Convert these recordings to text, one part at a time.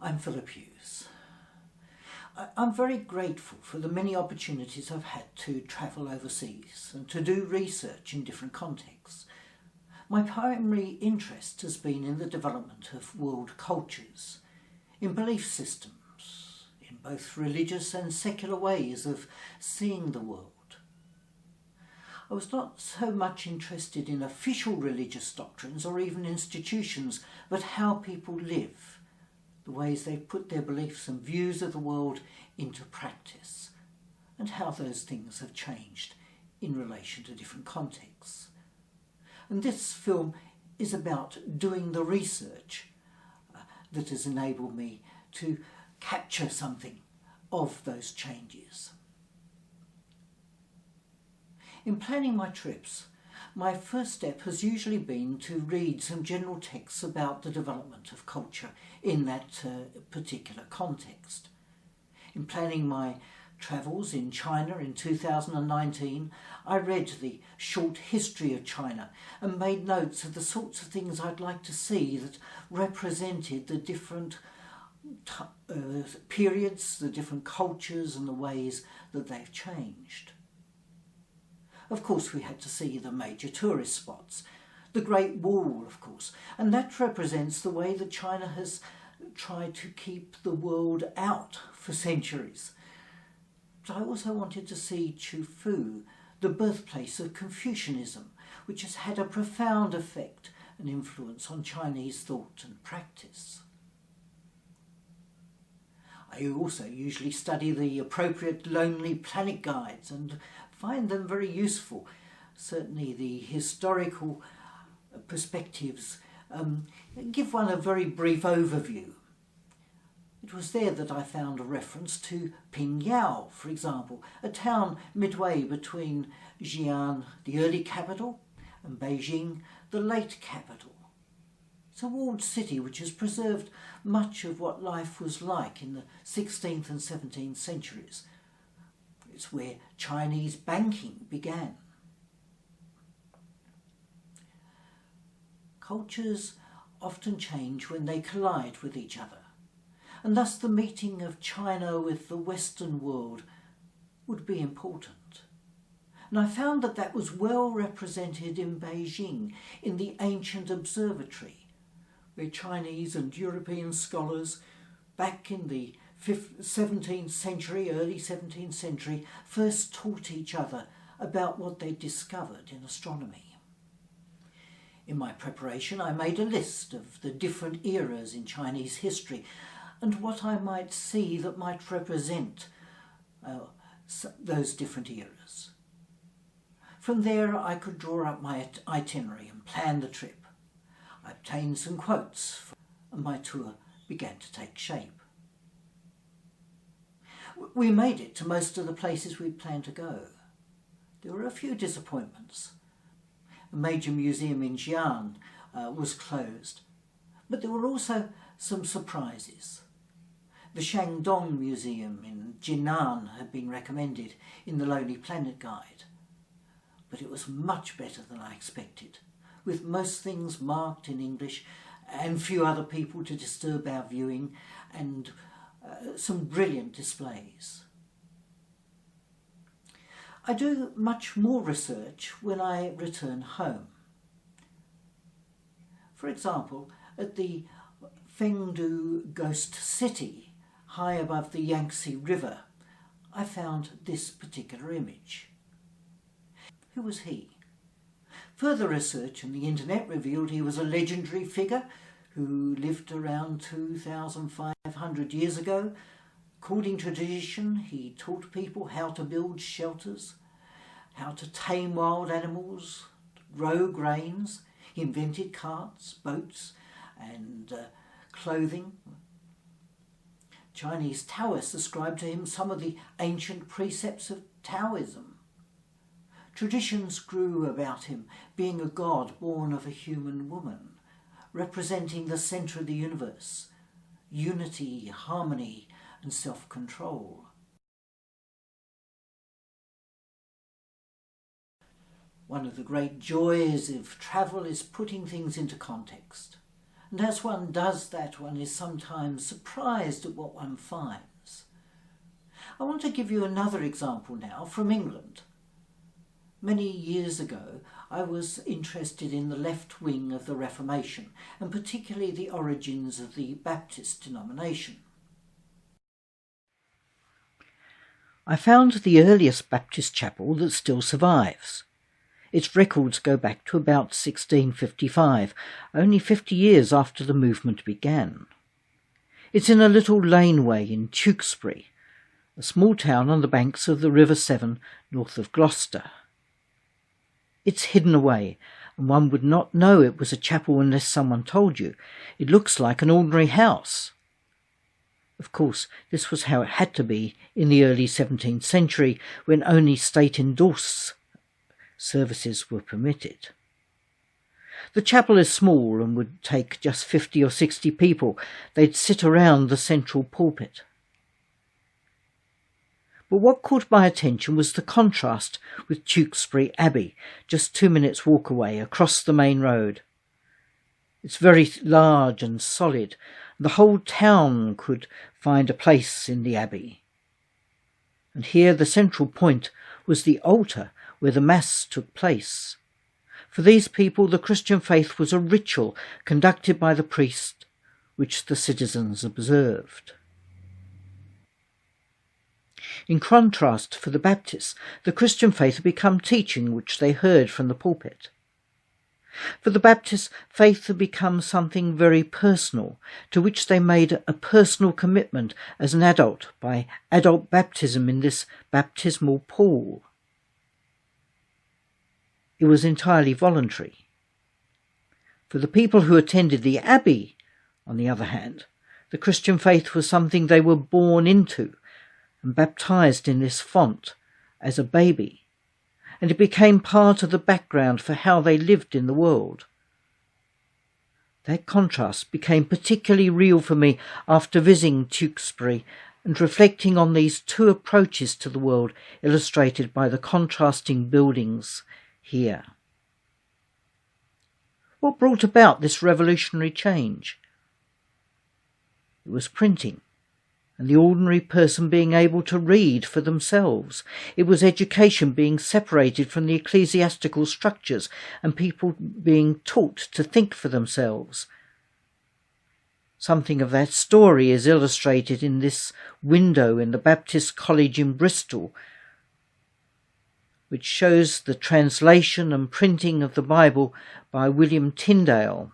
I'm Films2. I'm very grateful for the many opportunities I've had to travel overseas and to do research in different contexts. My primary interest has been in the development of world cultures, in belief systems, in both religious and secular ways of seeing the world. I was not so much interested in official religious doctrines or even institutions, but how people live, the ways they put their beliefs and views of the world into practice, and how those things have changed in relation to different contexts. And this film is about doing the research that has enabled me to capture something of those changes. In planning my trips, my first step has usually been to read some general texts about the development of culture in that particular context. In planning my travels in China in 2019, I read the short history of China and made notes of the sorts of things I'd like to see that represented the different periods, the different cultures and the ways that they've changed. Of course, we had to see the major tourist spots, the Great Wall, of course, and that represents the way that China has tried to keep the world out for centuries. But I also wanted to see Chufu, the birthplace of Confucianism, which has had a profound effect and influence on Chinese thought and practice. I also usually study the appropriate Lonely Planet guides and find them very useful. Certainly the historical perspectives give one a very brief overview. It was there that I found a reference to Pingyao, for example, a town midway between Xi'an, the early capital, and Beijing, the late capital. It's a walled city which has preserved much of what life was like in the 16th and 17th centuries. It's where Chinese banking began. Cultures often change when they collide with each other, and thus the meeting of China with the Western world would be important. And I found that that was well represented in Beijing, in the ancient observatory, where Chinese and European scholars back in the 17th century, early 17th century, first taught each other about what they discovered in astronomy. In my preparation, I made a list of the different eras in Chinese history and what I might see that might represent those different eras. From there, I could draw up my itinerary and plan the trip. I obtained some quotes, and my tour began to take shape. We made it to most of the places we'd planned to go. There were a few disappointments. A major museum in Xi'an was closed, but there were also some surprises. The Shandong Museum in Jinan had been recommended in the Lonely Planet Guide, but it was much better than I expected, with most things marked in English and few other people to disturb our viewing, and some brilliant displays. I do much more research when I return home. For example, at the Films2 Ghost City, high above the Yangtze River, I found this particular image. Who was he? Further research on the internet revealed he was a legendary figure who lived around 2,500 years ago. According to tradition, he taught people how to build shelters, how to tame wild animals, grow grains. He invented carts, boats, and clothing. Chinese Taoists ascribed to him some of the ancient precepts of Taoism. Traditions grew about him being a god born of a human woman, representing the centre of the universe, unity, harmony, and self-control. One of the great joys of travel is putting things into context and as one does that, one is sometimes surprised at what one finds. I want to give you another example now from England. Many years ago, I was interested in the left wing of the Reformation, and particularly the origins of the Baptist denomination. I found the earliest Baptist chapel that still survives. Its records go back to about 1655, only 50 years after the movement began. It's in a little laneway in Tewkesbury, a small town on the banks of the River Severn, north of Gloucester. It's hidden away, and one would not know it was a chapel unless someone told you. It looks like an ordinary house. Of course, this was how it had to be in the early 17th century, when only state-endorsed services were permitted. The chapel is small and would take just 50 or 60 people. They'd sit around the central pulpit. But what caught my attention was the contrast with Tewkesbury Abbey, just 2 minutes' walk away across the main road. It's very large and solid. The whole town could find a place in the abbey. And here the central point was the altar where the Mass took place. For these people, the Christian faith was a ritual conducted by the priest, which the citizens observed. In contrast, for the Baptists, the Christian faith had become teaching which they heard from the pulpit. For the Baptists, faith had become something very personal, to which they made a personal commitment as an adult by adult baptism in this baptismal pool. It was entirely voluntary. For the people who attended the abbey, on the other hand, the Christian faith was something they were born into and baptized in this font as a baby, and it became part of the background for how they lived in the world. That contrast became particularly real for me after visiting Tewkesbury and reflecting on these two approaches to the world illustrated by the contrasting buildings here. What brought about this revolutionary change? It was printing, and the ordinary person being able to read for themselves. It was education being separated from the ecclesiastical structures and people being taught to think for themselves. Something of that story is illustrated in this window in the Baptist College in Bristol, which shows the translation and printing of the Bible by William Tyndale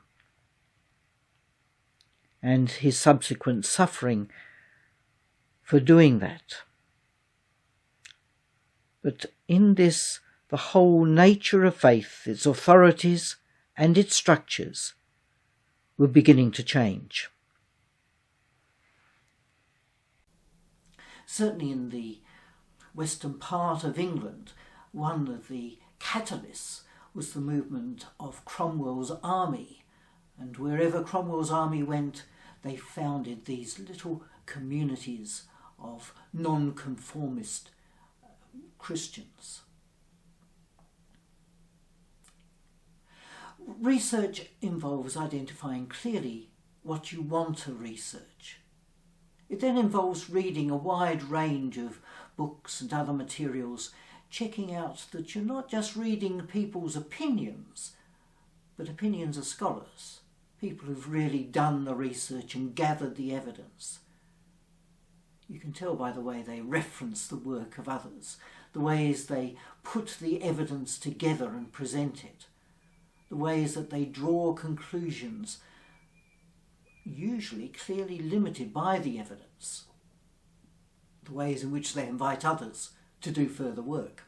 and his subsequent suffering for doing that. But in this, the whole nature of faith, its authorities and its structures, were beginning to change. Certainly in the western part of England, one of the catalysts was the movement of Cromwell's army, and wherever Cromwell's army went, they founded these little communities of non-conformist Christians. Research involves identifying clearly what you want to research. It then involves reading a wide range of books and other materials, checking out that you're not just reading people's opinions, but opinions of scholars, people who've really done the research and gathered the evidence. You can tell by the way they reference the work of others, the ways they put the evidence together and present it, the ways that they draw conclusions, usually clearly limited by the evidence, the ways in which they invite others to do further work.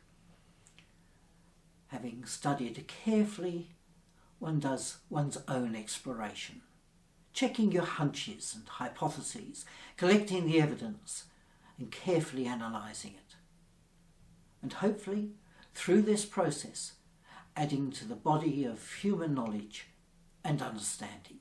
Having studied carefully, one does one's own exploration, checking your hunches and hypotheses, collecting the evidence and carefully analysing it. And hopefully, through this process, adding to the body of human knowledge and understanding.